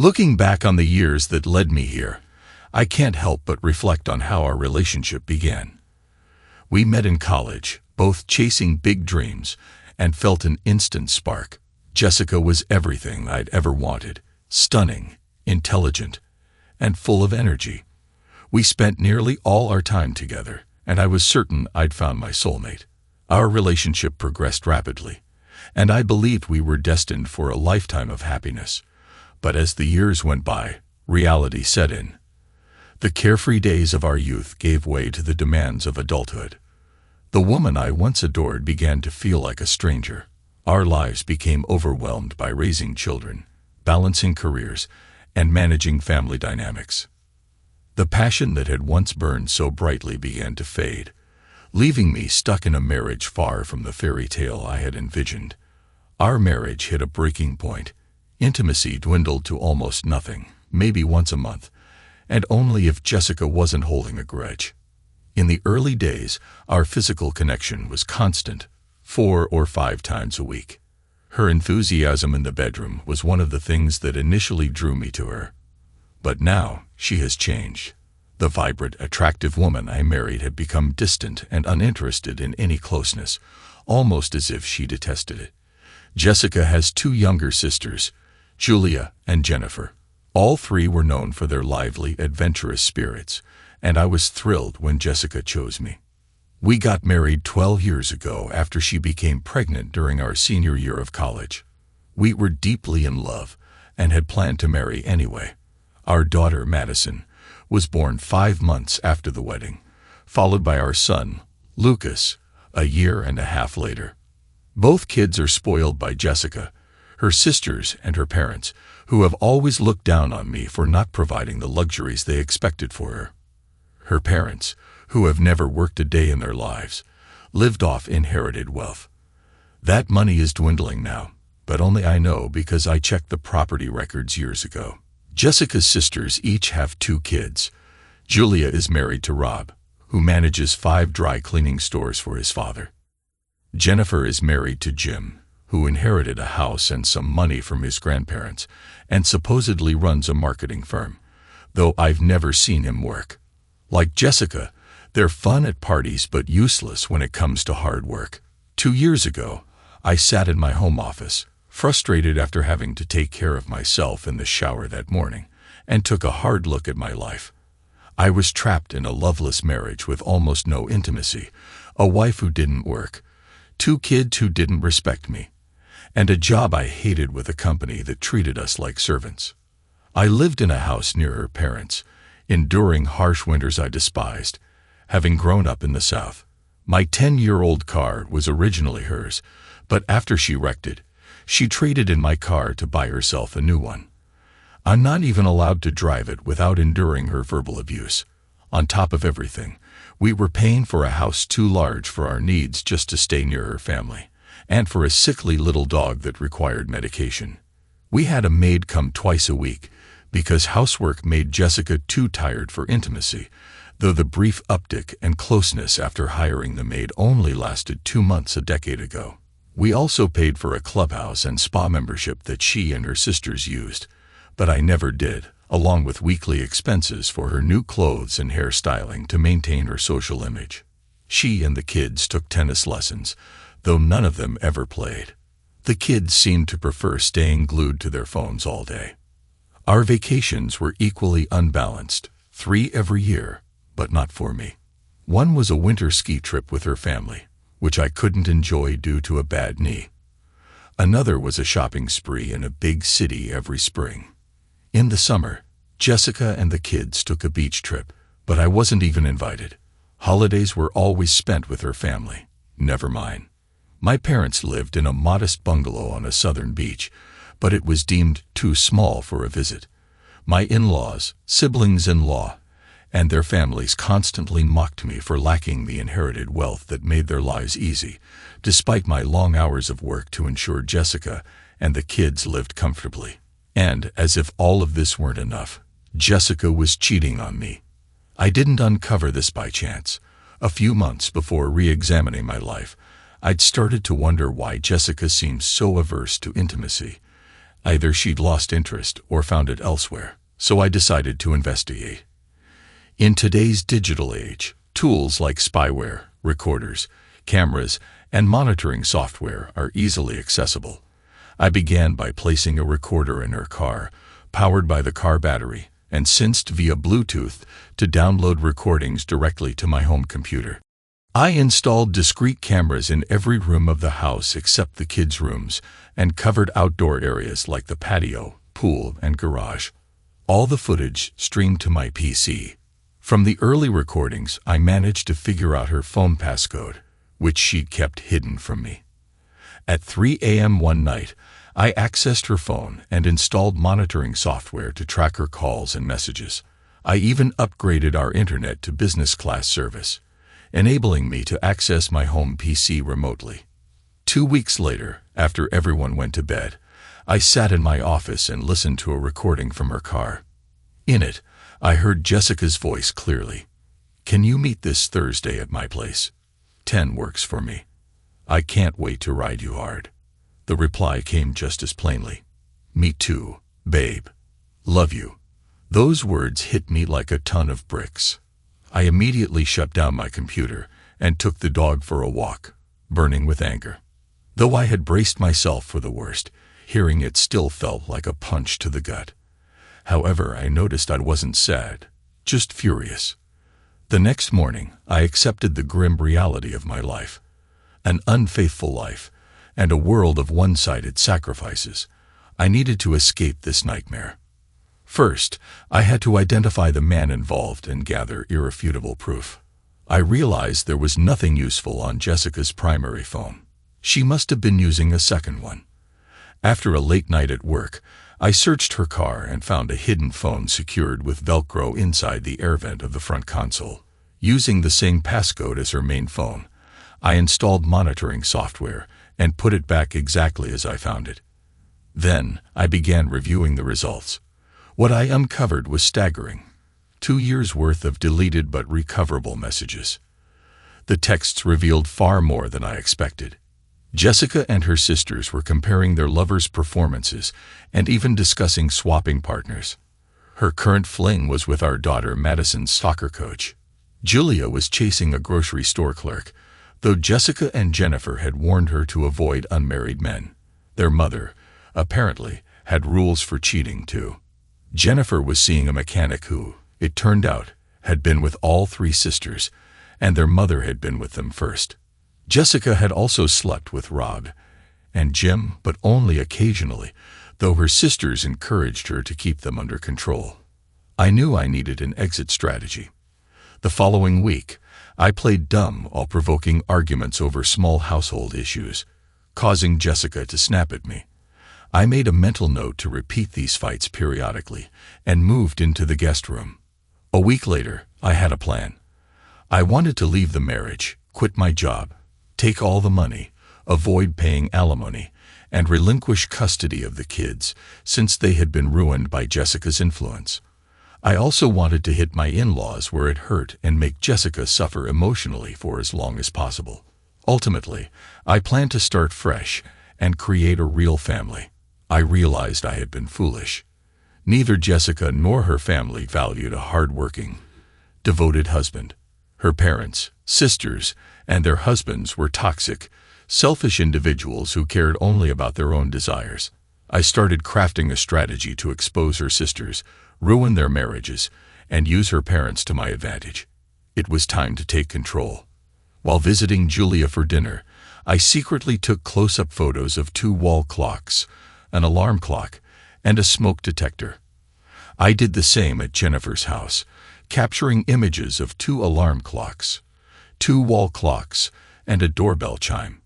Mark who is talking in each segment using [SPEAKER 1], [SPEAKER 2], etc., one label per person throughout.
[SPEAKER 1] Looking back on the years that led me here, I can't help but reflect on how our relationship began. We met in college, both chasing big dreams, and felt an instant spark. Jessica was everything I'd ever wanted: stunning, intelligent, and full of energy. We spent nearly all our time together, and I was certain I'd found my soulmate. Our relationship progressed rapidly, and I believed we were destined for a lifetime of happiness. But as the years went by, reality set in. The carefree days of our youth gave way to the demands of adulthood. The woman I once adored began to feel like a stranger. Our lives became overwhelmed by raising children, balancing careers, and managing family dynamics. The passion that had once burned so brightly began to fade, leaving me stuck in a marriage far from the fairy tale I had envisioned. Our marriage hit a breaking point. Intimacy dwindled to almost nothing, maybe once a month, and only if Jessica wasn't holding a grudge. In the early days, our physical connection was constant, 4 or 5 times a week. Her enthusiasm in the bedroom was one of the things that initially drew me to her. But now, she has changed. The vibrant, attractive woman I married had become distant and uninterested in any closeness, almost as if she detested it. Jessica has 2 younger sisters, Julia and Jennifer. All 3 were known for their lively, adventurous spirits, and I was thrilled when Jessica chose me. We got married 12 years ago after she became pregnant during our senior year of college. We were deeply in love and had planned to marry anyway. Our daughter, Madison, was born 5 months after the wedding, followed by our son, Lucas, a year and a half later. Both kids are spoiled by Jessica, her sisters, and her parents, who have always looked down on me for not providing the luxuries they expected for her. Her parents, who have never worked a day in their lives, lived off inherited wealth. That money is dwindling now, but only I know because I checked the property records years ago. Jessica's sisters each have 2 kids. Julia is married to Rob, who manages 5 dry cleaning stores for his father. Jennifer is married to Jim, who inherited a house and some money from his grandparents, and supposedly runs a marketing firm, though I've never seen him work. Like Jessica, they're fun at parties but useless when it comes to hard work. 2 years ago, I sat in my home office, frustrated after having to take care of myself in the shower that morning, and took a hard look at my life. I was trapped in a loveless marriage with almost no intimacy, a wife who didn't work, 2 kids who didn't respect me, and a job I hated with a company that treated us like servants. I lived in a house near her parents, enduring harsh winters I despised, having grown up in the South. My 10-year-old car was originally hers, but after she wrecked it, she traded in my car to buy herself a new one. I'm not even allowed to drive it without enduring her verbal abuse. On top of everything, we were paying for a house too large for our needs just to stay near her family, and for a sickly little dog that required medication. We had a maid come twice a week, because housework made Jessica too tired for intimacy, though the brief uptick and closeness after hiring the maid only lasted 2 months a decade ago. We also paid for a clubhouse and spa membership that she and her sisters used, but I never did, along with weekly expenses for her new clothes and hairstyling to maintain her social image. She and the kids took tennis lessons, though none of them ever played. The kids seemed to prefer staying glued to their phones all day. Our vacations were equally unbalanced, 3 every year, but not for me. One was a winter ski trip with her family, which I couldn't enjoy due to a bad knee. Another was a shopping spree in a big city every spring. In the summer, Jessica and the kids took a beach trip, but I wasn't even invited. Holidays were always spent with her family, never mine. My parents lived in a modest bungalow on a southern beach, but it was deemed too small for a visit. My in-laws, siblings-in-law, and their families constantly mocked me for lacking the inherited wealth that made their lives easy, despite my long hours of work to ensure Jessica and the kids lived comfortably. And, as if all of this weren't enough, Jessica was cheating on me. I didn't uncover this by chance. A few months before re-examining my life, I'd started to wonder why Jessica seemed so averse to intimacy. Either she'd lost interest or found it elsewhere, so I decided to investigate. In today's digital age, tools like spyware, recorders, cameras, and monitoring software are easily accessible. I began by placing a recorder in her car, powered by the car battery, and synced via Bluetooth to download recordings directly to my home computer. I installed discrete cameras in every room of the house except the kids' rooms and covered outdoor areas like the patio, pool, and garage. All the footage streamed to my PC. From the early recordings, I managed to figure out her phone passcode, which she'd kept hidden from me. At 3 a.m. one night, I accessed her phone and installed monitoring software to track her calls and messages. I even upgraded our internet to business class service, enabling me to access my home PC remotely. 2 weeks later, after everyone went to bed, I sat in my office and listened to a recording from her car. In it, I heard Jessica's voice clearly. "Can you meet this Thursday at my place? 10 works for me. I can't wait to ride you hard." The reply came just as plainly. "Me too, babe. Love you." Those words hit me like a ton of bricks. I immediately shut down my computer and took the dog for a walk, burning with anger. Though I had braced myself for the worst, hearing it still felt like a punch to the gut. However, I noticed I wasn't sad, just furious. The next morning, I accepted the grim reality of my life. An unfaithful life, and a world of one-sided sacrifices. I needed to escape this nightmare. First, I had to identify the man involved and gather irrefutable proof. I realized there was nothing useful on Jessica's primary phone. She must have been using a second one. After a late night at work, I searched her car and found a hidden phone secured with Velcro inside the air vent of the front console. Using the same passcode as her main phone, I installed monitoring software and put it back exactly as I found it. Then, I began reviewing the results. What I uncovered was staggering. 2 years' worth of deleted but recoverable messages. The texts revealed far more than I expected. Jessica and her sisters were comparing their lovers' performances and even discussing swapping partners. Her current fling was with our daughter Madison's soccer coach. Julia was chasing a grocery store clerk, though Jessica and Jennifer had warned her to avoid unmarried men. Their mother, apparently, had rules for cheating too. Jennifer was seeing a mechanic who, it turned out, had been with all 3 sisters, and their mother had been with them first. Jessica had also slept with Rob and Jim, but only occasionally, though her sisters encouraged her to keep them under control. I knew I needed an exit strategy. The following week, I played dumb while provoking arguments over small household issues, causing Jessica to snap at me. I made a mental note to repeat these fights periodically and moved into the guest room. A week later, I had a plan. I wanted to leave the marriage, quit my job, take all the money, avoid paying alimony, and relinquish custody of the kids since they had been ruined by Jessica's influence. I also wanted to hit my in-laws where it hurt and make Jessica suffer emotionally for as long as possible. Ultimately, I planned to start fresh and create a real family. I realized I had been foolish. Neither Jessica nor her family valued a hard-working, devoted husband. Her parents, sisters, and their husbands were toxic, selfish individuals who cared only about their own desires. I started crafting a strategy to expose her sisters, ruin their marriages, and use her parents to my advantage. It was time to take control. While visiting Julia for dinner, I secretly took close-up photos of 2 wall clocks, an alarm clock, and a smoke detector. I did the same at Jennifer's house, capturing images of 2 alarm clocks, 2 wall clocks, and a doorbell chime.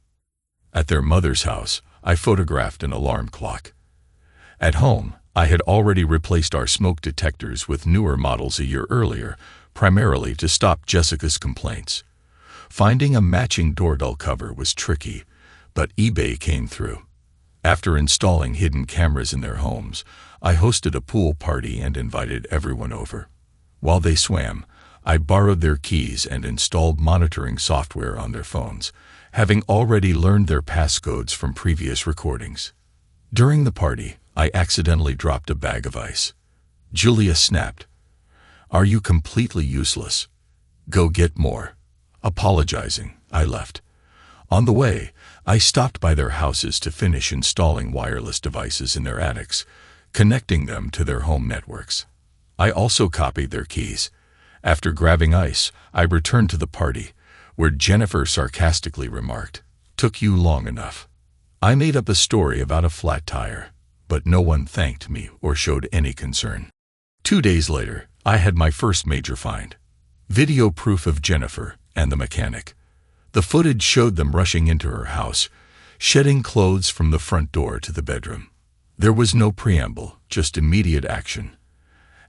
[SPEAKER 1] At their mother's house, I photographed an alarm clock. At home, I had already replaced our smoke detectors with newer models a year earlier, primarily to stop Jessica's complaints. Finding a matching doorbell cover was tricky, but eBay came through. After installing hidden cameras in their homes, I hosted a pool party and invited everyone over. While they swam, I borrowed their keys and installed monitoring software on their phones, having already learned their passcodes from previous recordings. During the party, I accidentally dropped a bag of ice. Julia snapped. Are you completely useless? Go get more. Apologizing, I left. On the way, I stopped by their houses to finish installing wireless devices in their attics, connecting them to their home networks. I also copied their keys. After grabbing ice, I returned to the party, where Jennifer sarcastically remarked, "Took you long enough." I made up a story about a flat tire, but no one thanked me or showed any concern. 2 days later, I had my first major find. Video proof of Jennifer and the mechanic. The footage showed them rushing into her house, shedding clothes from the front door to the bedroom. There was no preamble, just immediate action.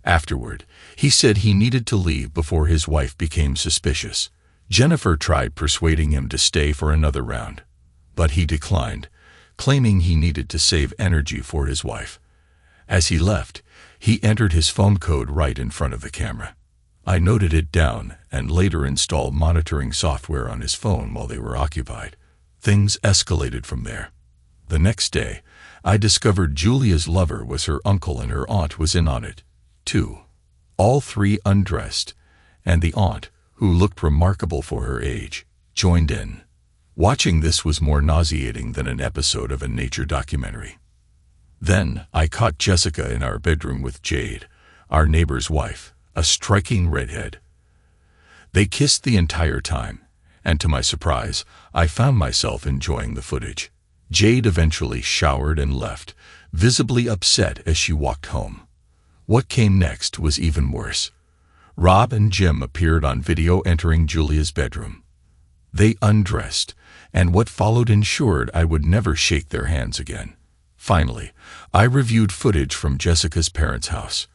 [SPEAKER 1] Afterward, he said he needed to leave before his wife became suspicious. Jennifer tried persuading him to stay for another round, but he declined, claiming he needed to save energy for his wife. As he left, he entered his phone code right in front of the camera. I noted it down and later installed monitoring software on his phone while they were occupied. Things escalated from there. The next day, I discovered Julia's lover was her uncle and her aunt was in on it, too. All three undressed, and the aunt, who looked remarkable for her age, joined in. Watching this was more nauseating than an episode of a nature documentary. Then I caught Jessica in our bedroom with Jade, our neighbor's wife, a striking redhead. They kissed the entire time, and to my surprise, I found myself enjoying the footage. Jade eventually showered and left, visibly upset as she walked home. What came next was even worse. Rob and Jim appeared on video entering Julia's bedroom. They undressed, and what followed ensured I would never shake their hands again. Finally, I reviewed footage from Jessica's parents' house.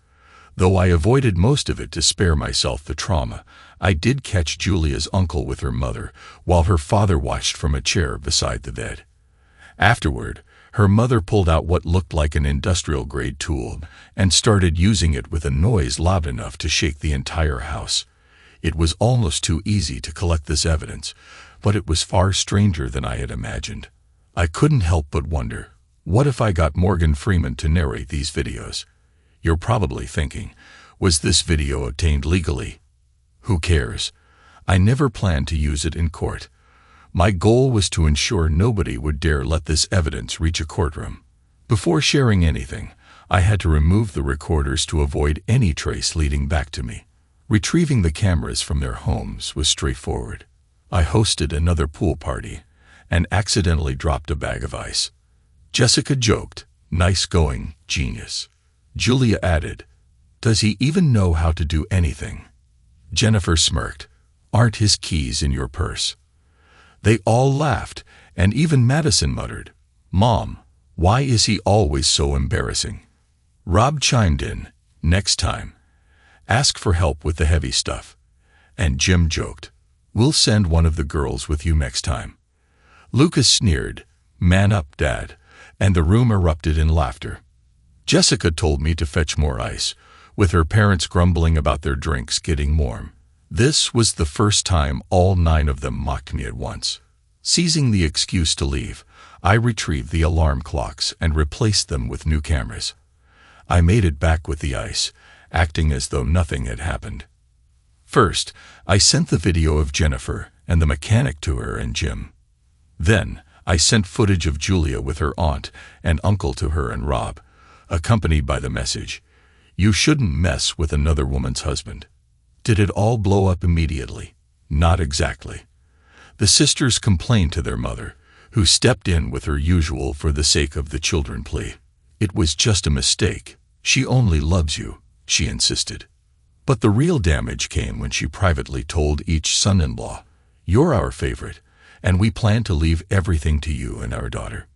[SPEAKER 1] Though I avoided most of it to spare myself the trauma, I did catch Julia's uncle with her mother, while her father watched from a chair beside the bed. Afterward, her mother pulled out what looked like an industrial-grade tool and started using it with a noise loud enough to shake the entire house. It was almost too easy to collect this evidence, but it was far stranger than I had imagined. I couldn't help but wonder, what if I got Morgan Freeman to narrate these videos? You're probably thinking, was this video obtained legally? Who cares? I never planned to use it in court. My goal was to ensure nobody would dare let this evidence reach a courtroom. Before sharing anything, I had to remove the recorders to avoid any trace leading back to me. Retrieving the cameras from their homes was straightforward. I hosted another pool party and accidentally dropped a bag of ice. Jessica joked, "Nice going, genius." Julia added, "Does he even know how to do anything?" Jennifer smirked, "Aren't his keys in your purse?" They all laughed, and even Madison muttered, "Mom, why is he always so embarrassing?" Rob chimed in, "Next time, ask for help with the heavy stuff." And Jim joked, "We'll send one of the girls with you next time." Lucas sneered, "Man up, Dad," and the room erupted in laughter. Jessica told me to fetch more ice, with her parents grumbling about their drinks getting warm. This was the first time all 9 of them mocked me at once. Seizing the excuse to leave, I retrieved the alarm clocks and replaced them with new cameras. I made it back with the ice, acting as though nothing had happened. First, I sent the video of Jennifer and the mechanic to her and Jim. Then, I sent footage of Julia with her aunt and uncle to her and Rob, accompanied by the message, "You shouldn't mess with another woman's husband." Did it all blow up immediately? Not exactly. The sisters complained to their mother, who stepped in with her usual for the sake of the children plea. "It was just a mistake. She only loves you," she insisted. But the real damage came when she privately told each son-in-law, "You're our favorite, and we plan to leave everything to you and our daughter."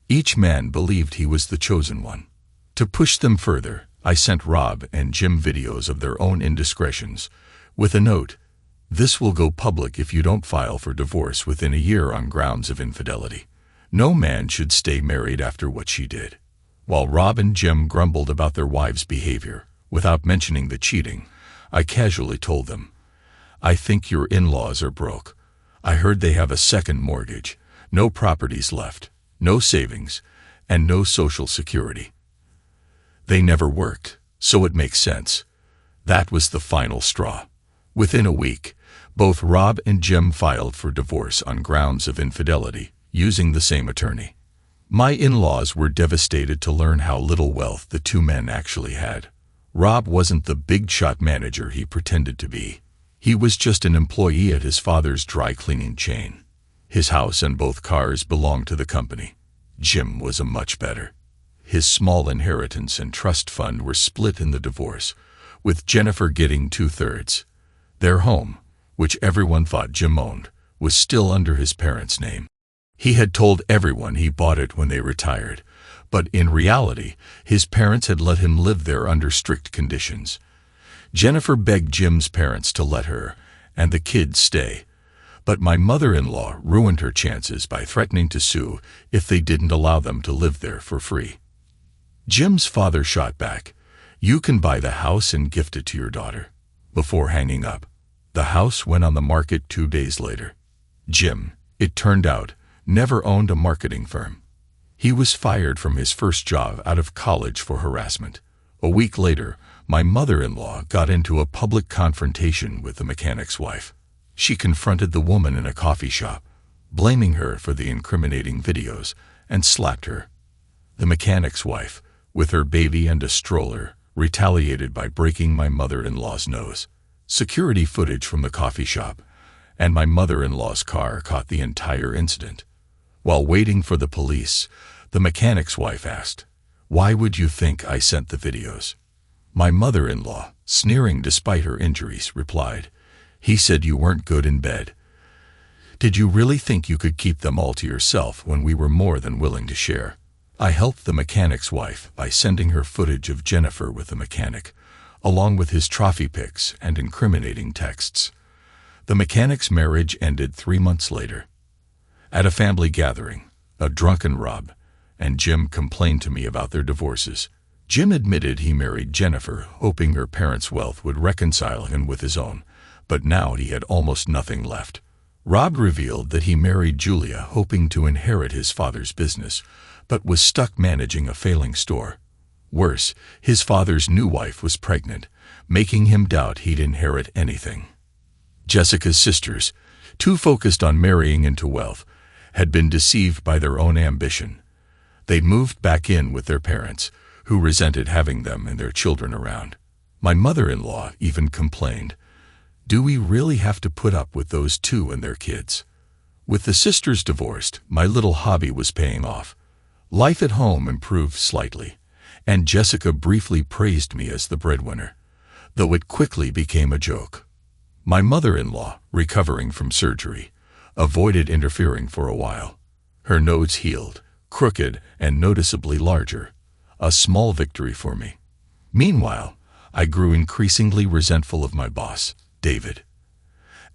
[SPEAKER 1] Each man believed he was the chosen one. To push them further, I sent Rob and Jim videos of their own indiscretions, with a note, "This will go public if you don't file for divorce within a year on grounds of infidelity. No man should stay married after what she did." While Rob and Jim grumbled about their wives' behavior, without mentioning the cheating, I casually told them, "I think your in-laws are broke. I heard they have a second mortgage, no properties left, no savings, and no social security." They never worked, so it makes sense. That was the final straw. Within a week, both Rob and Jim filed for divorce on grounds of infidelity, using the same attorney. My in-laws were devastated to learn how little wealth the two men actually had. Rob wasn't the big-shot manager he pretended to be. He was just an employee at his father's dry cleaning chain. His house and both cars belonged to the company. Jim was a much better. His small inheritance and trust fund were split in the divorce, with Jennifer getting 2/3. Their home, which everyone thought Jim owned, was still under his parents' name. He had told everyone he bought it when they retired, but in reality, his parents had let him live there under strict conditions. Jennifer begged Jim's parents to let her and the kids stay, but my mother-in-law ruined her chances by threatening to sue if they didn't allow them to live there for free. Jim's father shot back, "You can buy the house and gift it to your daughter," before hanging up. The house went on the market 2 days later. Jim, it turned out, never owned a marketing firm. He was fired from his first job out of college for harassment. A week later, my mother-in-law got into a public confrontation with the mechanic's wife. She confronted the woman in a coffee shop, blaming her for the incriminating videos, and slapped her. The mechanic's wife, with her baby and a stroller, retaliated by breaking my mother-in-law's nose. Security footage from the coffee shop and my mother-in-law's car caught the entire incident. While waiting for the police, the mechanic's wife asked, "Why would you think I sent the videos?" My mother-in-law, sneering despite her injuries, replied, "He said you weren't good in bed. Did you really think you could keep them all to yourself when we were more than willing to share?" I helped the mechanic's wife by sending her footage of Jennifer with the mechanic, along with his trophy pics and incriminating texts. The mechanic's marriage ended 3 months later. At a family gathering, a drunken Rob and Jim complained to me about their divorces. Jim admitted he married Jennifer, hoping her parents' wealth would reconcile him with his own, but now he had almost nothing left. Rob revealed that he married Julia, hoping to inherit his father's business, but was stuck managing a failing store. Worse, his father's new wife was pregnant, making him doubt he'd inherit anything. Jessica's sisters, too focused on marrying into wealth, had been deceived by their own ambition. They'd moved back in with their parents, who resented having them and their children around. My mother-in-law even complained, "Do we really have to put up with those two and their kids?" With the sisters divorced, my little hobby was paying off. Life at home improved slightly, and Jessica briefly praised me as the breadwinner, though it quickly became a joke. My mother-in-law, recovering from surgery, avoided interfering for a while. Her nose healed, crooked and noticeably larger, a small victory for me. Meanwhile, I grew increasingly resentful of my boss, David.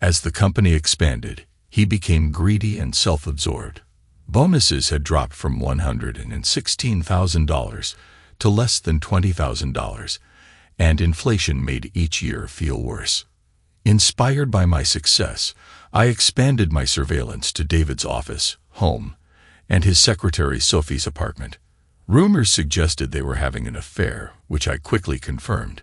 [SPEAKER 1] As the company expanded, he became greedy and self-absorbed. Bonuses had dropped from $116,000 to less than $20,000, and inflation made each year feel worse. Inspired by my success, I expanded my surveillance to David's office, home, and his secretary Sophie's apartment. Rumors suggested they were having an affair, which I quickly confirmed.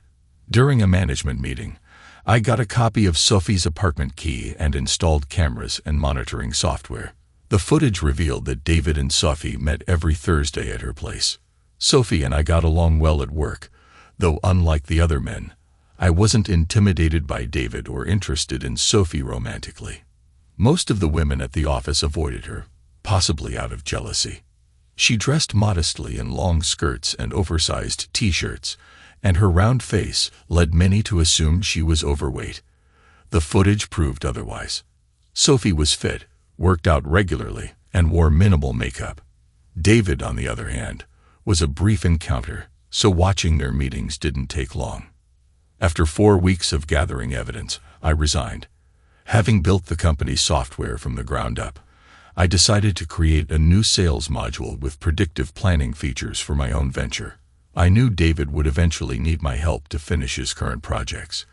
[SPEAKER 1] During a management meeting, I got a copy of Sophie's apartment key and installed cameras and monitoring software. The footage revealed that David and Sophie met every Thursday at her place. Sophie and I got along well at work, though unlike the other men, I wasn't intimidated by David or interested in Sophie romantically. Most of the women at the office avoided her, possibly out of jealousy. She dressed modestly in long skirts and oversized t-shirts, and her round face led many to assume she was overweight. The footage proved otherwise. Sophie was fit, worked out regularly, and wore minimal makeup. David, on the other hand, was a brief encounter, so watching their meetings didn't take long. After 4 weeks of gathering evidence, I resigned. Having built the company's software from the ground up, I decided to create a new sales module with predictive planning features for my own venture. I knew David would eventually need my help to finish his current projects.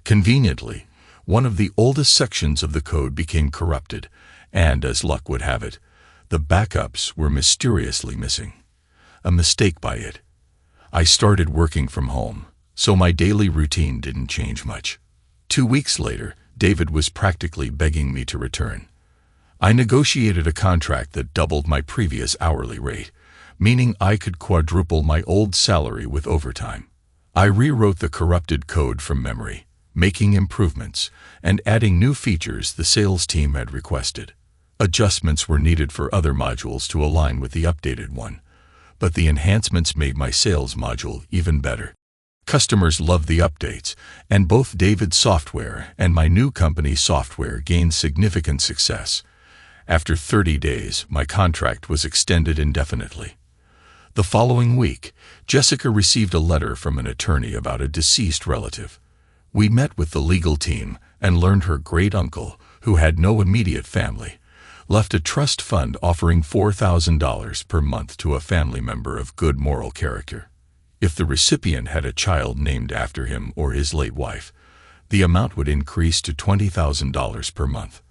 [SPEAKER 1] Conveniently, one of the oldest sections of the code became corrupted, and as luck would have it, the backups were mysteriously missing. A mistake by it. I started working from home, so my daily routine didn't change much. 2 weeks later, David was practically begging me to return. I negotiated a contract that doubled my previous hourly rate, meaning I could quadruple my old salary with overtime. I rewrote the corrupted code from memory, making improvements and adding new features the sales team had requested. Adjustments were needed for other modules to align with the updated one, but the enhancements made my sales module even better. Customers loved the updates, and both David's software and my new company's software gained significant success. After 30 days, my contract was extended indefinitely. The following week, Jessica received a letter from an attorney about a deceased relative. We met with the legal team and learned her great-uncle, who had no immediate family, left a trust fund offering $4,000 per month to a family member of good moral character. If the recipient had a child named after him or his late wife, the amount would increase to $20,000 per month.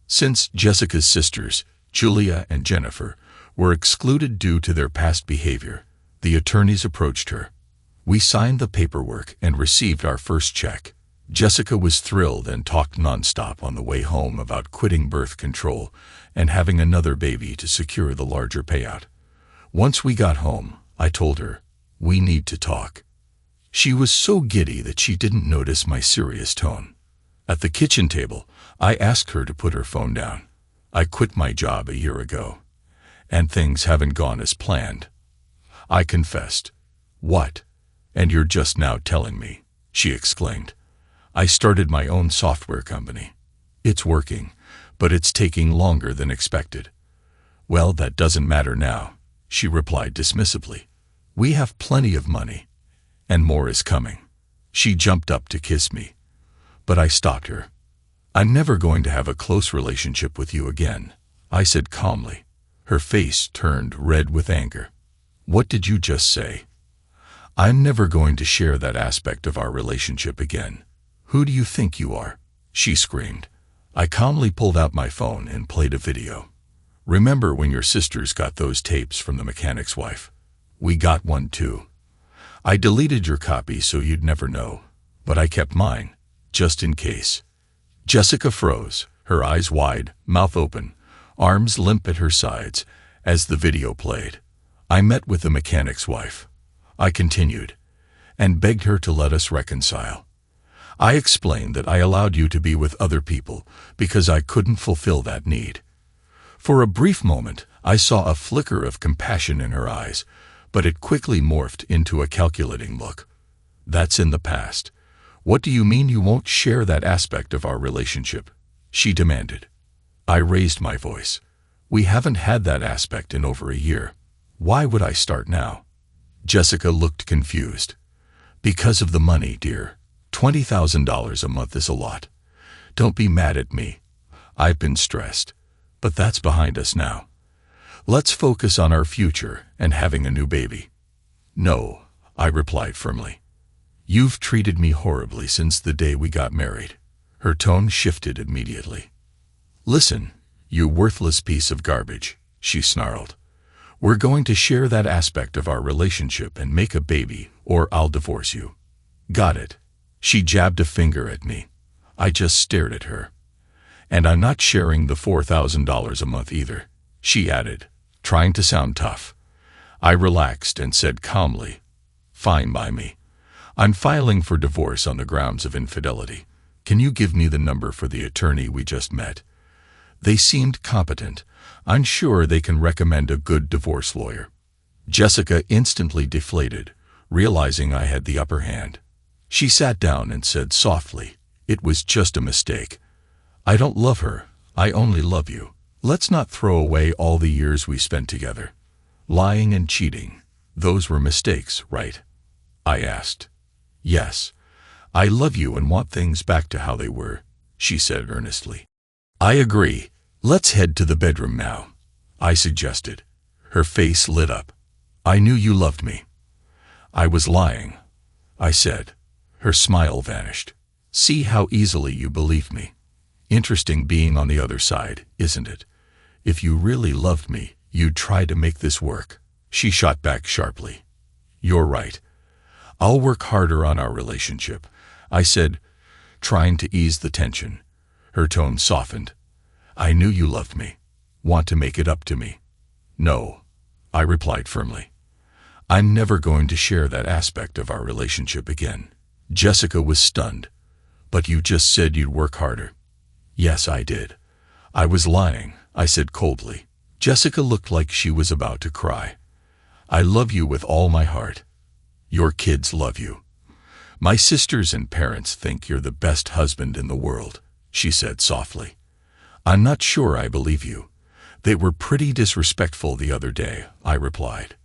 [SPEAKER 1] Since Jessica's sisters, Julia and Jennifer, were excluded due to their past behavior, the attorneys approached her. We signed the paperwork and received our first check. Jessica was thrilled and talked nonstop on the way home about quitting birth control and having another baby to secure the larger payout. Once we got home, I told her, "We need to talk." She was so giddy that she didn't notice my serious tone. At the kitchen table, I asked her to put her phone down. "I quit my job a year ago, and things haven't gone as planned," I confessed. "What? And you're just now telling me?" she exclaimed. "I started my own software company. It's working, but it's taking longer than expected." "Well, that doesn't matter now," she replied dismissively. "We have plenty of money, and more is coming." She jumped up to kiss me, but I stopped her. "I'm never going to have a close relationship with you again," I said calmly. Her face turned red with anger. "What did you just say?" "I'm never going to share that aspect of our relationship again." "Who do you think you are?" she screamed. I calmly pulled out my phone and played a video. "Remember when your sisters got those tapes from the mechanic's wife? We got one too. I deleted your copy so you'd never know, but I kept mine, just in case." Jessica froze, her eyes wide, mouth open, arms limp at her sides, as the video played. "I met with the mechanic's wife," I continued, "and begged her to let us reconcile. I explained that I allowed you to be with other people because I couldn't fulfill that need." For a brief moment, I saw a flicker of compassion in her eyes, but it quickly morphed into a calculating look. "That's in the past. What do you mean you won't share that aspect of our relationship?" she demanded. I raised my voice. "We haven't had that aspect in over a year. Why would I start now?" Jessica looked confused. "Because of the money, dear. $20,000 a month is a lot. Don't be mad at me. I've been stressed, but that's behind us now. Let's focus on our future and having a new baby." "No," I replied firmly. "You've treated me horribly since the day we got married." Her tone shifted immediately. "Listen, you worthless piece of garbage," she snarled. "We're going to share that aspect of our relationship and make a baby, or I'll divorce you." "Got it." She jabbed a finger at me. I just stared at her. "And I'm not sharing the $4,000 a month either," she added, trying to sound tough. I relaxed and said calmly, "Fine by me. I'm filing for divorce on the grounds of infidelity. Can you give me the number for the attorney we just met? They seemed competent. I'm sure they can recommend a good divorce lawyer." Jessica instantly deflated, realizing I had the upper hand. She sat down and said softly, "It was just a mistake. I don't love her. I only love you. Let's not throw away all the years we spent together. Lying and cheating, those were mistakes, right?" I asked. "Yes. I love you and want things back to how they were," she said earnestly. "I agree. Let's head to the bedroom now," I suggested. Her face lit up. "I knew you loved me." "I was lying," I said. Her smile vanished. "See how easily you believed me. Interesting being on the other side, isn't it? If you really loved me, you'd try to make this work." She shot back sharply. "You're right. I'll work harder on our relationship, I said, trying to ease the tension. Her tone softened. I knew you loved me. Want to make it up to me? No, I replied firmly. I'm never going to share that aspect of our relationship again. Jessica was stunned. But you just said you'd work harder. Yes, I did. I was lying, I said coldly. Jessica looked like she was about to cry. I love you with all my heart. Your kids love you. My sisters and parents think you're the best husband in the world, she said softly. I'm not sure I believe you. They were pretty disrespectful the other day, I replied.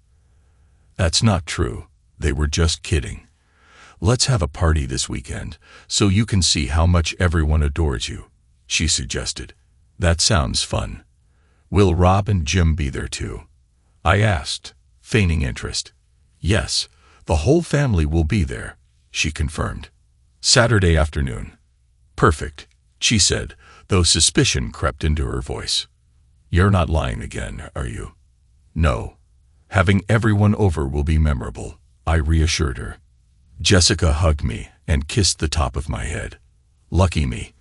[SPEAKER 1] That's not true. They were just kidding. Let's have a party this weekend so you can see how much everyone adores you, she suggested. That sounds fun. Will Rob and Jim be there too? I asked, feigning interest. Yes, the whole family will be there, she confirmed. Saturday afternoon. Perfect, she said, though suspicion crept into her voice. You're not lying again, are you? No. Having everyone over will be memorable, I reassured her. Jessica hugged me and kissed the top of my head. Lucky me.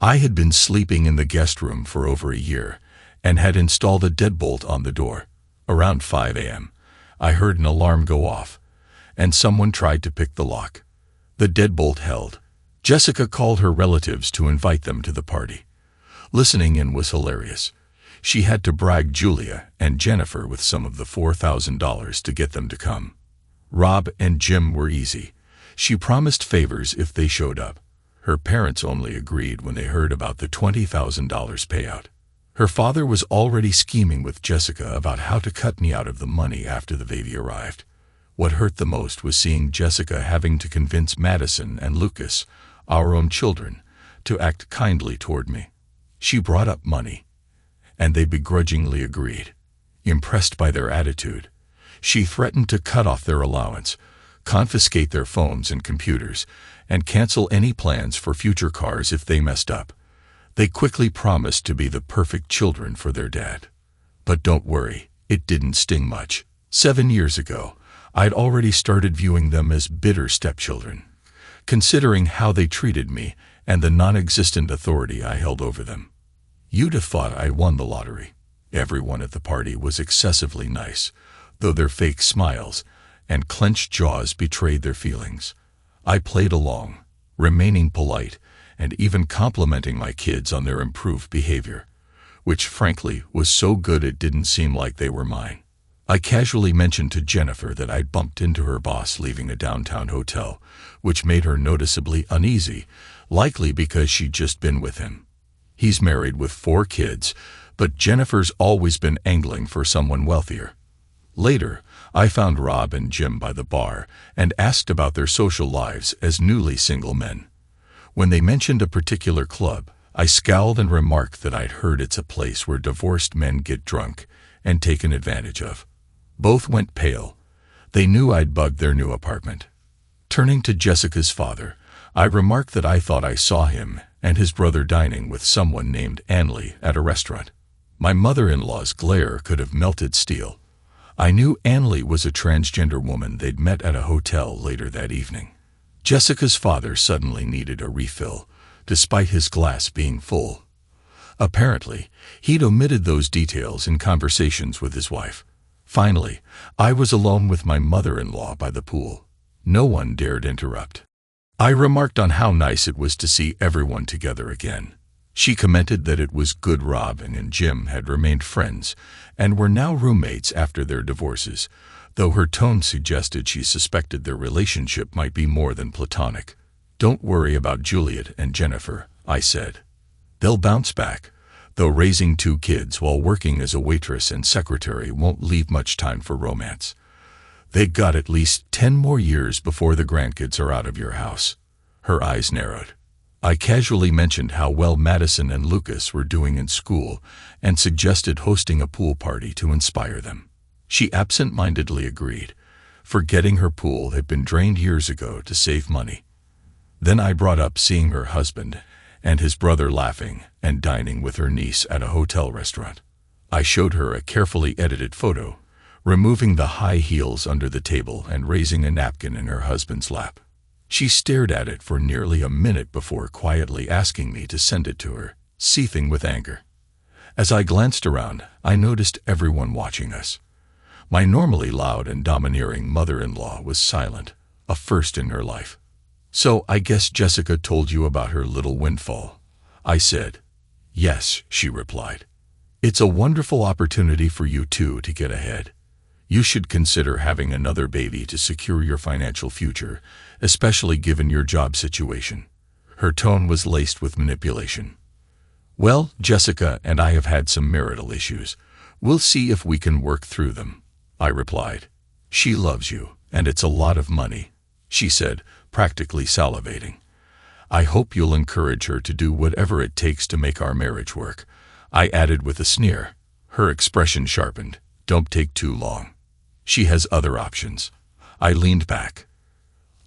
[SPEAKER 1] I had been sleeping in the guest room for over a year and had installed a deadbolt on the door. Around 5 a.m., I heard an alarm go off, and someone tried to pick the lock. The deadbolt held. Jessica called her relatives to invite them to the party. Listening in was hilarious. She had to brag Julia and Jennifer with some of the $4,000 to get them to come. Rob and Jim were easy. She promised favors if they showed up. Her parents only agreed when they heard about the $20,000 payout. Her father was already scheming with Jessica about how to cut me out of the money after the baby arrived. What hurt the most was seeing Jessica having to convince Madison and Lucas, our own children, to act kindly toward me. She brought up money, and they begrudgingly agreed. Impressed by their attitude, she threatened to cut off their allowance, confiscate their phones and computers, and cancel any plans for future cars if they messed up. They quickly promised to be the perfect children for their dad. But don't worry, it didn't sting much. 7 years ago, I'd already started viewing them as bitter stepchildren, considering how they treated me and the non-existent authority I held over them. You'd have thought I won the lottery. Everyone at the party was excessively nice, though their fake smiles and clenched jaws betrayed their feelings. I played along, remaining polite and even complimenting my kids on their improved behavior, which frankly was so good it didn't seem like they were mine. I casually mentioned to Jennifer that I'd bumped into her boss leaving a downtown hotel, which made her noticeably uneasy, likely because she'd just been with him. He's married with 4 kids, but Jennifer's always been angling for someone wealthier. Later, I found Rob and Jim by the bar and asked about their social lives as newly single men. When they mentioned a particular club, I scowled and remarked that I'd heard it's a place where divorced men get drunk and taken advantage of. Both went pale. They knew I'd bugged their new apartment. Turning to Jessica's father, I remarked that I thought I saw him and his brother dining with someone named Anley at a restaurant. My mother-in-law's glare could have melted steel. I knew Anley was a transgender woman they'd met at a hotel later that evening. Jessica's father suddenly needed a refill, despite his glass being full. Apparently, he'd omitted those details in conversations with his wife. Finally, I was alone with my mother-in-law by the pool. No one dared interrupt. I remarked on how nice it was to see everyone together again. She commented that it was good Robin and Jim had remained friends and were now roommates after their divorces, though her tone suggested she suspected their relationship might be more than platonic. Don't worry about Juliet and Jennifer, I said. They'll bounce back, though raising 2 kids while working as a waitress and secretary won't leave much time for romance. They've got at least 10 more years before the grandkids are out of your house. Her eyes narrowed. I casually mentioned how well Madison and Lucas were doing in school and suggested hosting a pool party to inspire them. She absent-mindedly agreed, forgetting her pool had been drained years ago to save money. Then I brought up seeing her husband and his brother laughing and dining with her niece at a hotel restaurant. I showed her a carefully edited photo, removing the high heels under the table and raising a napkin in her husband's lap. She stared at it for nearly a minute before quietly asking me to send it to her, seething with anger. As I glanced around, I noticed everyone watching us. My normally loud and domineering mother-in-law was silent, a first in her life. "So I guess Jessica told you about her little windfall," I said. "Yes," she replied. "It's a wonderful opportunity for you two to get ahead. You should consider having another baby to secure your financial future, especially given your job situation." Her tone was laced with manipulation. "Well, Jessica and I have had some marital issues. We'll see if we can work through them," I replied. "She loves you, and it's a lot of money," she said, practically salivating. "I hope you'll encourage her to do whatever it takes to make our marriage work," I added with a sneer. Her expression sharpened. "Don't take too long. She has other options." I leaned back.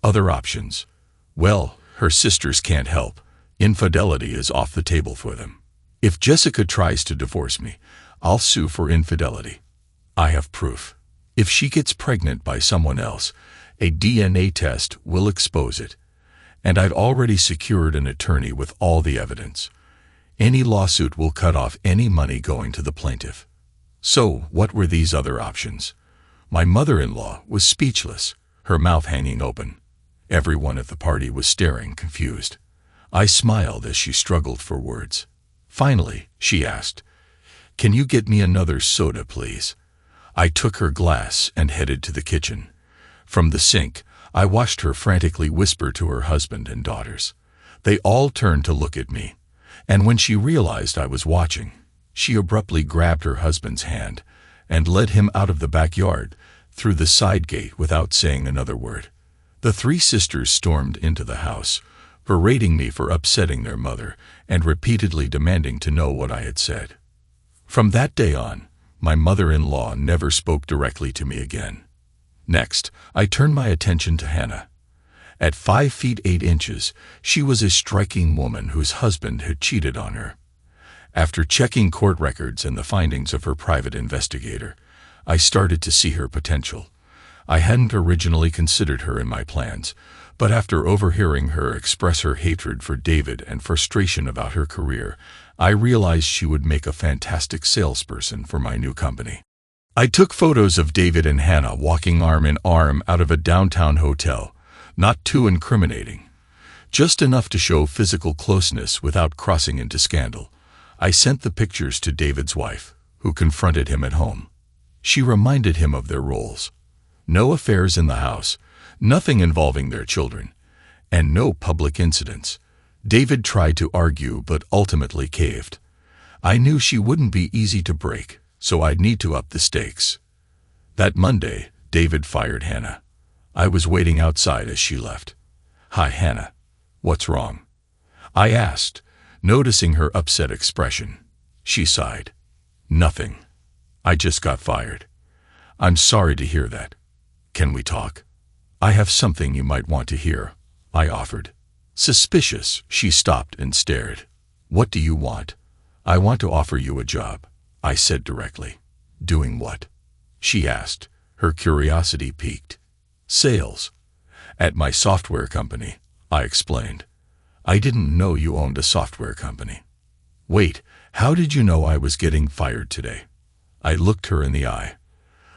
[SPEAKER 1] "Other options? Well, her sisters can't help. Infidelity is off the table for them. If Jessica tries to divorce me, I'll sue for infidelity. I have proof. If she gets pregnant by someone else, a DNA test will expose it. And I've already secured an attorney with all the evidence. Any lawsuit will cut off any money going to the plaintiff." So, what were these other options? My mother-in-law was speechless, her mouth hanging open. Everyone at the party was staring, confused. I smiled as she struggled for words. Finally, she asked, "Can you get me another soda, please?" I took her glass and headed to the kitchen. From the sink, I watched her frantically whisper to her husband and daughters. They all turned to look at me, and when she realized I was watching, she abruptly grabbed her husband's hand and led him out of the backyard, through the side gate without saying another word. The three sisters stormed into the house, berating me for upsetting their mother and repeatedly demanding to know what I had said. From that day on, my mother-in-law never spoke directly to me again. Next, I turned my attention to Hannah. At 5 feet 8 inches, she was a striking woman whose husband had cheated on her. After checking court records and the findings of her private investigator, I started to see her potential. I hadn't originally considered her in my plans, but after overhearing her express her hatred for David and frustration about her career, I realized she would make a fantastic salesperson for my new company. I took photos of David and Hannah walking arm in arm out of a downtown hotel, not too incriminating, just enough to show physical closeness without crossing into scandal. I sent the pictures to David's wife, who confronted him at home. She reminded him of their roles. No affairs in the house, nothing involving their children, and no public incidents. David tried to argue but ultimately caved. I knew she wouldn't be easy to break, so I'd need to up the stakes. That Monday, David fired Hannah. I was waiting outside as she left. "Hi, Hannah. What's wrong?" I asked, noticing her upset expression. She sighed. "Nothing. I just got fired." "I'm sorry to hear that. Can we talk?" "I have something you might want to hear," I offered. Suspicious, she stopped and stared. "What do you want?" "I want to offer you a job," I said directly. "Doing what?" she asked, her curiosity piqued. "Sales. At my software company," I explained. "I didn't know you owned a software company." "Wait, how did you know I was getting fired today?" I looked her in the eye.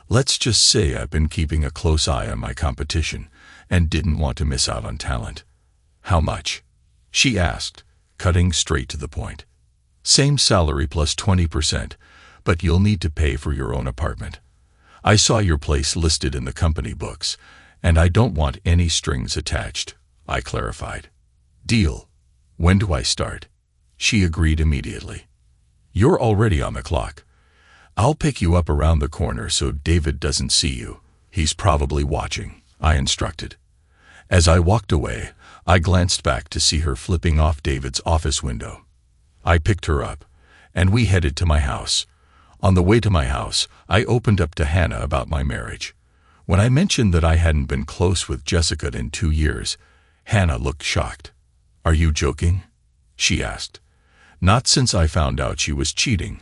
[SPEAKER 1] "Let's just say I've been keeping a close eye on my competition and didn't want to miss out on talent." "How much?" she asked, cutting straight to the point. "Same salary plus 20%, but you'll need to pay for your own apartment. I saw your place listed in the company books, and I don't want any strings attached," I clarified. "Deal. When do I start?" She agreed immediately. "You're already on the clock. I'll pick you up around the corner so David doesn't see you. He's probably watching," I instructed. As I walked away, I glanced back to see her flipping off David's office window. I picked her up, and we headed to my house. On the way to my house, I opened up to Hannah about my marriage. When I mentioned that I hadn't been close with Jessica in 2 years, Hannah looked shocked. "Are you joking?" she asked. "Not since I found out she was cheating,"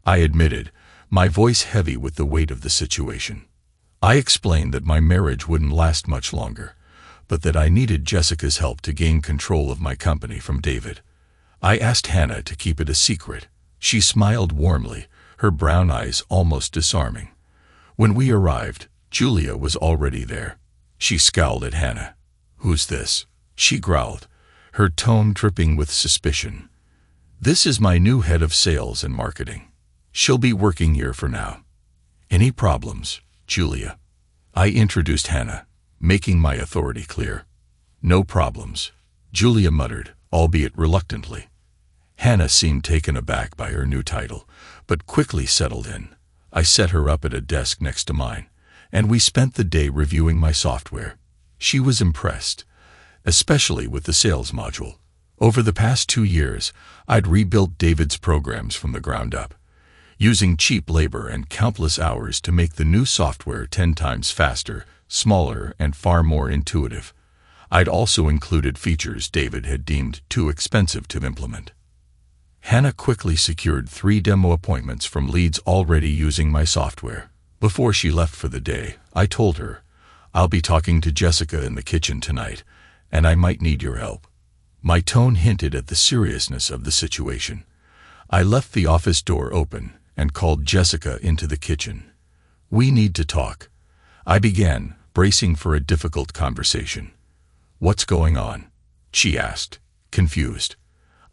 [SPEAKER 1] I admitted, my voice heavy with the weight of the situation. I explained that my marriage wouldn't last much longer, but that I needed Jessica's help to gain control of my company from David. I asked Hannah to keep it a secret. She smiled warmly, her brown eyes almost disarming. When we arrived, Julia was already there. She scowled at Hannah. "Who's this?" she growled, her tone dripping with suspicion. "This is my new head of sales and marketing. She'll be working here for now." "Any problems, Julia?" I introduced Hannah, making my authority clear. "No problems," Julia muttered, albeit reluctantly. Hannah seemed taken aback by her new title, but quickly settled in. I set her up at a desk next to mine, and we spent the day reviewing my software. She was impressed, especially with the sales module. Over the past 2 years, I'd rebuilt David's programs from the ground up, using cheap labor and countless hours to make the new software 10 times faster, smaller, and far more intuitive. I'd also included features David had deemed too expensive to implement. Hannah quickly secured 3 demo appointments from leads already using my software. Before she left for the day, I told her, "I'll be talking to Jessica in the kitchen tonight, and I might need your help." My tone hinted at the seriousness of the situation. I left the office door open and called Jessica into the kitchen. "We need to talk," I began, bracing for a difficult conversation. "What's going on?" she asked, confused.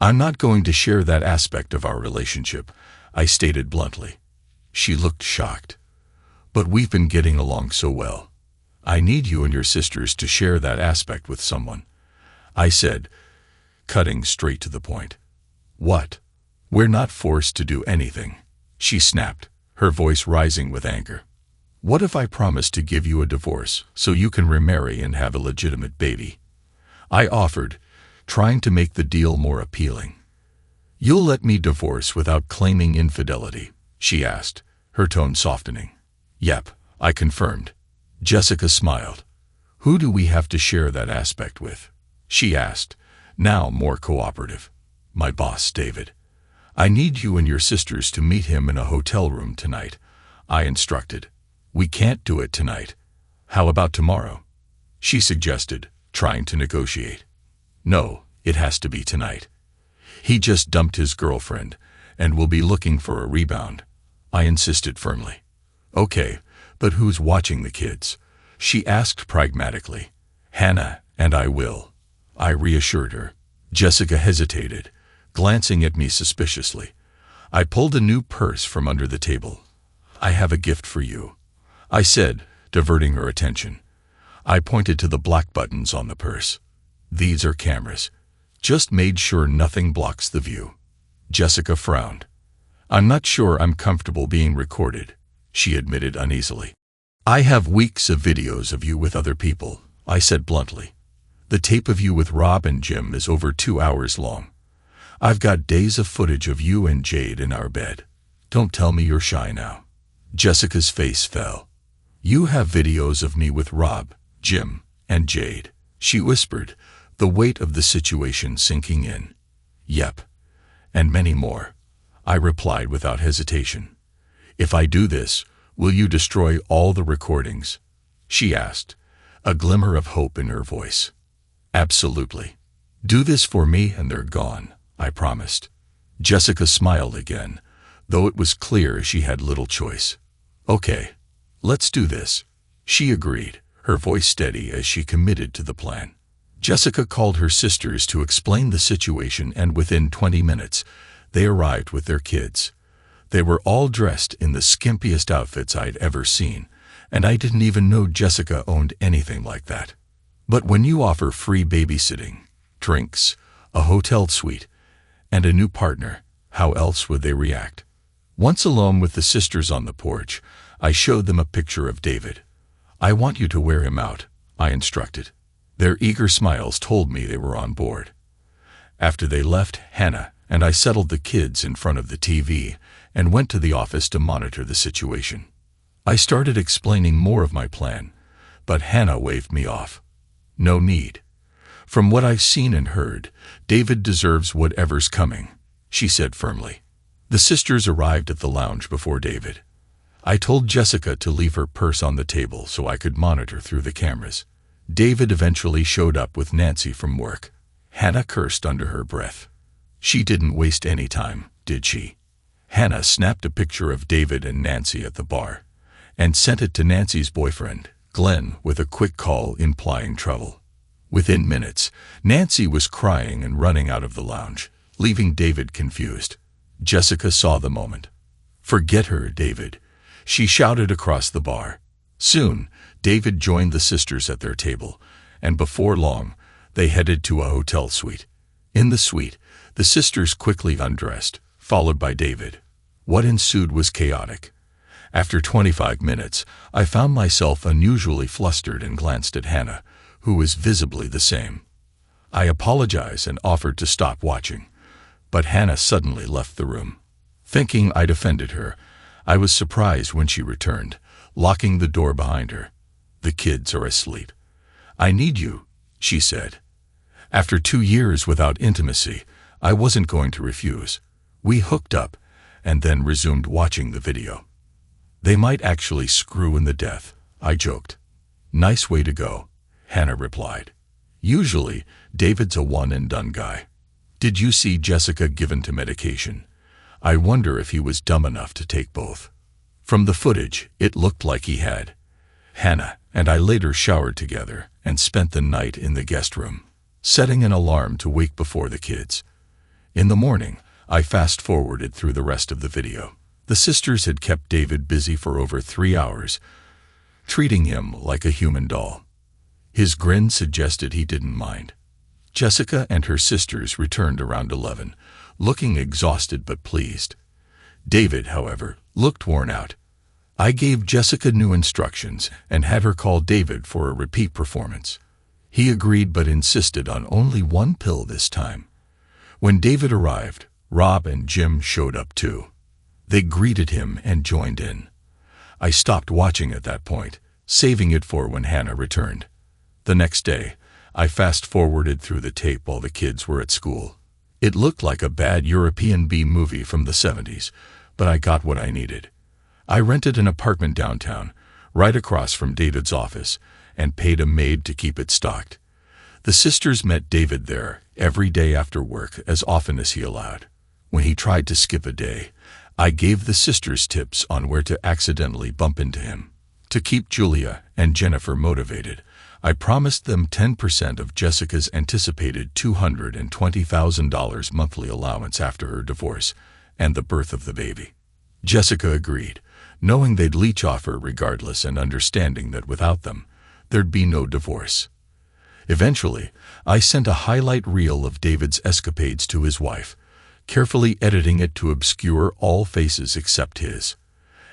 [SPEAKER 1] "I'm not going to share that aspect of our relationship," I stated bluntly. She looked shocked. "But we've been getting along so well. I need you and your sisters to share that aspect with someone," I said, cutting straight to the point. "What? We're not forced to do anything," she snapped, her voice rising with anger. "What if I promise to give you a divorce so you can remarry and have a legitimate baby?" I offered, trying to make the deal more appealing. "You'll let me divorce without claiming infidelity?" she asked, her tone softening. "Yep," I confirmed. Jessica smiled. "Who do we have to share that aspect with?" she asked, now more cooperative. "My boss, David. I need you and your sisters to meet him in a hotel room tonight," I instructed. "We can't do it tonight. How about tomorrow?" she suggested, trying to negotiate. "No, it has to be tonight. He just dumped his girlfriend and will be looking for a rebound," I insisted firmly. "Okay, but who's watching the kids?" she asked pragmatically. "Hannah and I will," I reassured her. Jessica hesitated, glancing at me suspiciously. I pulled a new purse from under the table. "I have a gift for you," I said, diverting her attention. I pointed to the black buttons on the purse. "These are cameras. Just made sure nothing blocks the view." Jessica frowned. "I'm not sure I'm comfortable being recorded," she admitted uneasily. "I have weeks of videos of you with other people," I said bluntly. "The tape of you with Rob and Jim is over 2 hours long. I've got days of footage of you and Jade in our bed. Don't tell me you're shy now." Jessica's face fell. "You have videos of me with Rob, Jim, and Jade," she whispered, the weight of the situation sinking in. "Yep, and many more," I replied without hesitation. "If I do this, will you destroy all the recordings?" she asked, a glimmer of hope in her voice. "Absolutely. Do this for me and they're gone," I promised. Jessica smiled again, though it was clear she had little choice. "Okay, let's do this," she agreed, her voice steady as she committed to the plan. Jessica called her sisters to explain the situation, and within 20 minutes, they arrived with their kids. They were all dressed in the skimpiest outfits I'd ever seen, and I didn't even know Jessica owned anything like that. But when you offer free babysitting, drinks, a hotel suite, and a new partner, how else would they react? Once alone with the sisters on the porch, I showed them a picture of David. "I want you to wear him out," I instructed. Their eager smiles told me they were on board. After they left, Hannah and I settled the kids in front of the TV and went to the office to monitor the situation. I started explaining more of my plan, but Hannah waved me off. "No need. From what I've seen and heard, David deserves whatever's coming," she said firmly. The sisters arrived at the lounge before David. I told Jessica to leave her purse on the table so I could monitor through the cameras. David eventually showed up with Nancy from work. Hannah cursed under her breath. She didn't waste any time, did she? Hannah snapped a picture of David and Nancy at the bar and sent it to Nancy's boyfriend, Glenn, with a quick call implying trouble. Within minutes, Nancy was crying and running out of the lounge, leaving David confused. Jessica saw the moment. "Forget her, David," she shouted across the bar. Soon, David joined the sisters at their table, and before long, they headed to a hotel suite. In the suite, the sisters quickly undressed, followed by David. What ensued was chaotic. After 25 minutes, I found myself unusually flustered and glanced at Hannah, who was visibly the same. I apologized and offered to stop watching, but Hannah suddenly left the room. Thinking I'd offended her, I was surprised when she returned, locking the door behind her. "The kids are asleep. I need you," she said. After 2 years without intimacy, I wasn't going to refuse. We hooked up, and then resumed watching the video. "They might actually screw in the death," I joked. "Nice way to go," Hannah replied. Usually, David's a one-and-done guy. Did you see Jessica given to medication? I wonder if he was dumb enough to take both. From the footage, it looked like he had. Hannah and I later showered together and spent the night in the guest room, setting an alarm to wake before the kids. In the morning, I fast-forwarded through the rest of the video. The sisters had kept David busy for over 3 hours, treating him like a human doll. His grin suggested he didn't mind. Jessica and her sisters returned around 11, looking exhausted but pleased. David, however, looked worn out. I gave Jessica new instructions and had her call David for a repeat performance. He agreed but insisted on only 1 pill this time. When David arrived, Rob and Jim showed up too. They greeted him and joined in. I stopped watching at that point, saving it for when Hannah returned. The next day, I fast-forwarded through the tape while the kids were at school. It looked like a bad European B-movie from the 70s, but I got what I needed. I rented an apartment downtown, right across from David's office, and paid a maid to keep it stocked. The sisters met David there every day after work as often as he allowed. When he tried to skip a day, I gave the sisters tips on where to accidentally bump into him. To keep Julia and Jennifer motivated, I promised them 10% of Jessica's anticipated $220,000 monthly allowance after her divorce and the birth of the baby. Jessica agreed, knowing they'd leech off her regardless and understanding that without them, there'd be no divorce. Eventually, I sent a highlight reel of David's escapades to his wife, carefully editing it to obscure all faces except his.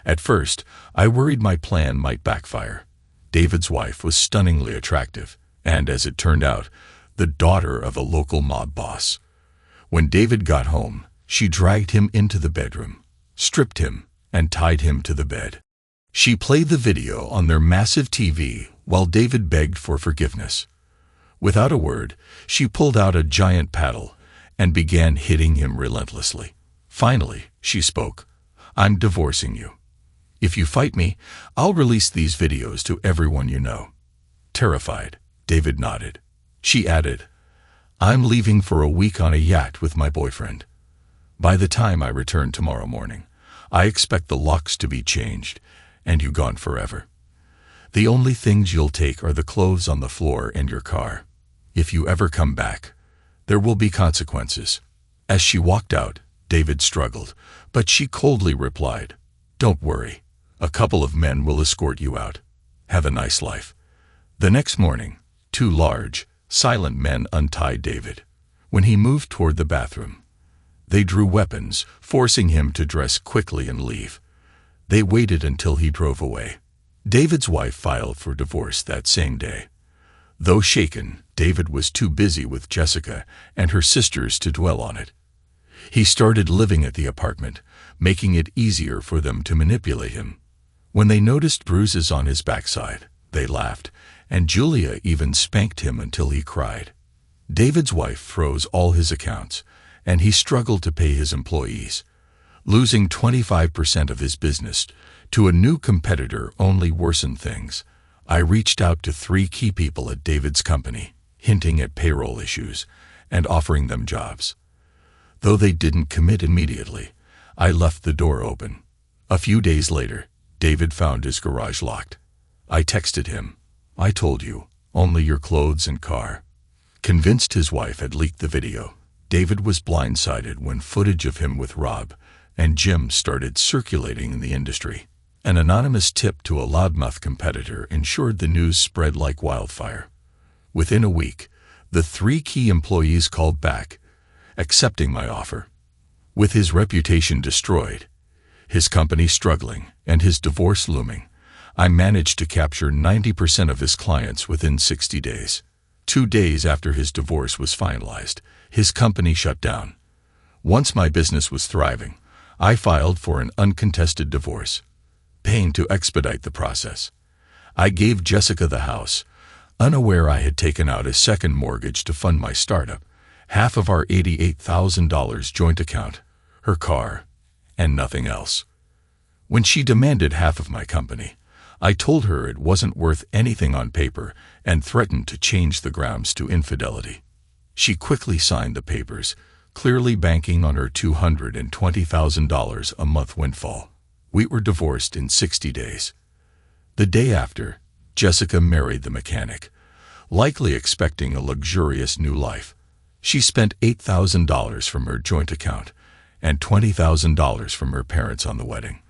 [SPEAKER 1] At first, I worried my plan might backfire. David's wife was stunningly attractive, and as it turned out, the daughter of a local mob boss. When David got home, she dragged him into the bedroom, stripped him, and tied him to the bed. She played the video on their massive TV while David begged for forgiveness. Without a word, she pulled out a giant paddle and began hitting him relentlessly. Finally, she spoke. "I'm divorcing you. If you fight me, I'll release these videos to everyone you know." Terrified, David nodded. She added, "I'm leaving for a week on a yacht with my boyfriend. By the time I return tomorrow morning, I expect the locks to be changed and you gone forever. The only things you'll take are the clothes on the floor and your car. If you ever come back, there will be consequences." As she walked out, David struggled, but she coldly replied, "Don't worry. A couple of men will escort you out. Have a nice life." The next morning, 2 large, silent men untied David. When he moved toward the bathroom, they drew weapons, forcing him to dress quickly and leave. They waited until he drove away. David's wife filed for divorce that same day. Though shaken, David was too busy with Jessica and her sisters to dwell on it. He started living at the apartment, making it easier for them to manipulate him. When they noticed bruises on his backside, they laughed, and Julia even spanked him until he cried. David's wife froze all his accounts, and he struggled to pay his employees. Losing 25% of his business to a new competitor only worsened things. I reached out to 3 key people at David's company, hinting at payroll issues and offering them jobs. Though they didn't commit immediately, I left the door open. A few days later, David found his garage locked. I texted him, "I told you, only your clothes and car." Convinced his wife had leaked the video, David was blindsided when footage of him with Rob and Jim started circulating in the industry. An anonymous tip to a loudmouth competitor ensured the news spread like wildfire. Within a week, the 3 key employees called back, accepting my offer. With his reputation destroyed, his company struggling, and his divorce looming, I managed to capture 90% of his clients within 60 days. 2 days after his divorce was finalized, his company shut down. Once my business was thriving, I filed for an uncontested divorce, paying to expedite the process. I gave Jessica the house, unaware I had taken out a second mortgage to fund my startup, half of our $88,000 joint account, her car, and nothing else. When she demanded half of my company, I told her it wasn't worth anything on paper and threatened to change the grounds to infidelity. She quickly signed the papers, clearly banking on her $220,000 a month windfall. We were divorced in 60 days. The day after, Jessica married the mechanic, likely expecting a luxurious new life. She spent $8,000 from her joint account and $20,000 from her parents on the wedding.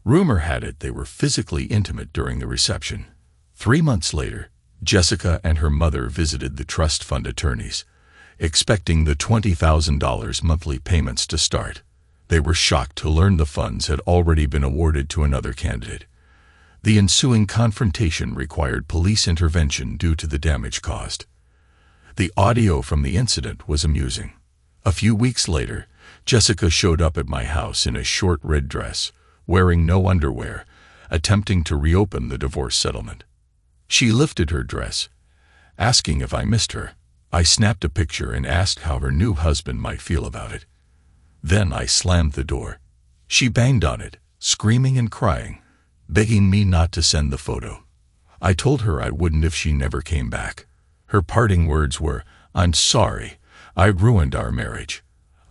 [SPEAKER 1] Rumor had it they were physically intimate during the reception. 3 months later, Jessica and her mother visited the trust fund attorneys, expecting the $20,000 monthly payments to start. They were shocked to learn the funds had already been awarded to another candidate. The ensuing confrontation required police intervention due to the damage caused. The audio from the incident was amusing. A few weeks later, Jessica showed up at my house in a short red dress, wearing no underwear, attempting to reopen the divorce settlement. She lifted her dress, asking if I missed her. I snapped a picture and asked how her new husband might feel about it. Then I slammed the door. She banged on it, screaming and crying, begging me not to send the photo. I told her I wouldn't if she never came back. Her parting words were, "I'm sorry, I ruined our marriage.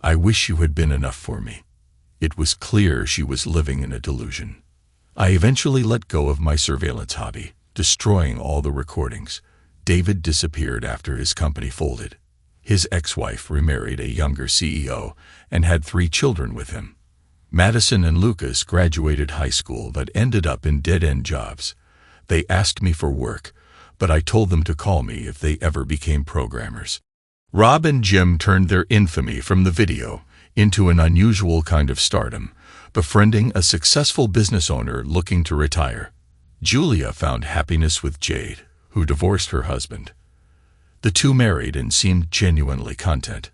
[SPEAKER 1] I wish you had been enough for me." It was clear she was living in a delusion. I eventually let go of my surveillance hobby, destroying all the recordings. David disappeared after his company folded. His ex-wife remarried a younger CEO and had 3 children with him. Madison and Lucas graduated high school but ended up in dead-end jobs. They asked me for work, but I told them to call me if they ever became programmers. Rob and Jim turned their infamy from the video into an unusual kind of stardom, befriending a successful business owner looking to retire. Julia found happiness with Jade, who divorced her husband. The 2 married and seemed genuinely content.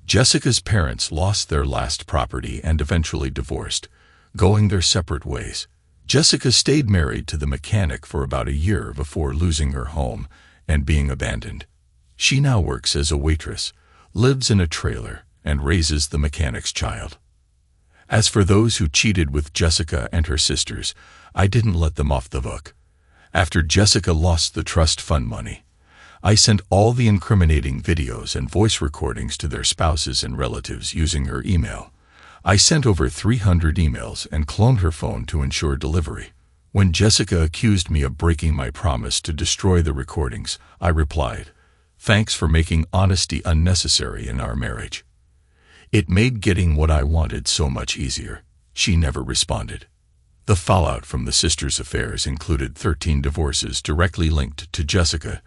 [SPEAKER 1] Jessica's parents lost their last property and eventually divorced, going their separate ways. Jessica stayed married to the mechanic for about a year before losing her home and being abandoned. She now works as a waitress, lives in a trailer, and raises the mechanic's child. As for those who cheated with Jessica and her sisters, I didn't let them off the hook. After Jessica lost the trust fund money, I sent all the incriminating videos and voice recordings to their spouses and relatives using her email. I sent over 300 emails and cloned her phone to ensure delivery. When Jessica accused me of breaking my promise to destroy the recordings, I replied, "Thanks for making honesty unnecessary in our marriage." It made getting what I wanted so much easier. She never responded. The fallout from the sisters' affairs included 13 divorces directly linked to Jessica,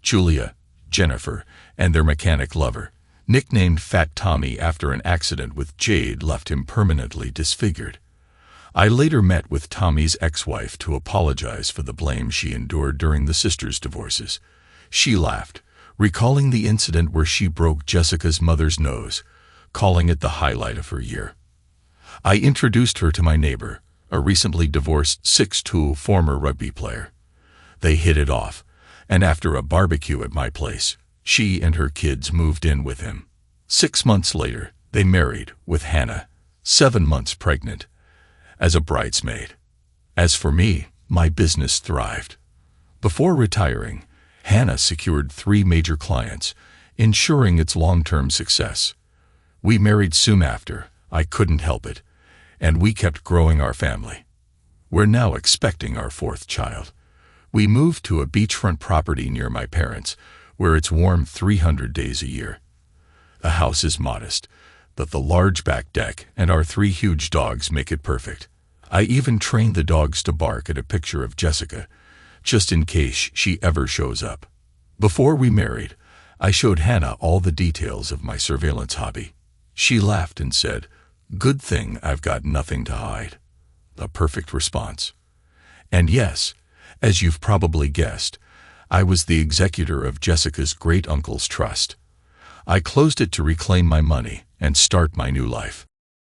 [SPEAKER 1] Julia, Jennifer, and their mechanic lover, nicknamed Fat Tommy after an accident with Jade left him permanently disfigured. I later met with Tommy's ex-wife to apologize for the blame she endured during the sisters' divorces. She laughed, recalling the incident where she broke Jessica's mother's nose, calling it the highlight of her year. I introduced her to my neighbor, a recently divorced 6'2" former rugby player. They hit it off, and after a barbecue at my place, she and her kids moved in with him. 6 months later, they married, with Hannah, 7 months pregnant, as a bridesmaid. As for me, my business thrived. Before retiring, Hannah secured 3 major clients, ensuring its long-term success. We married soon after. I couldn't help it, and we kept growing our family. We're now expecting our 4th child. We moved to a beachfront property near my parents, where it's warm 300 days a year. The house is modest, but the large back deck and our 3 huge dogs make it perfect. I even trained the dogs to bark at a picture of Jessica, just in case she ever shows up. Before we married, I showed Hannah all the details of my surveillance hobby. She laughed and said, "Good thing I've got nothing to hide." A perfect response. And yes, as you've probably guessed, I was the executor of Jessica's great-uncle's trust. I closed it to reclaim my money and start my new life.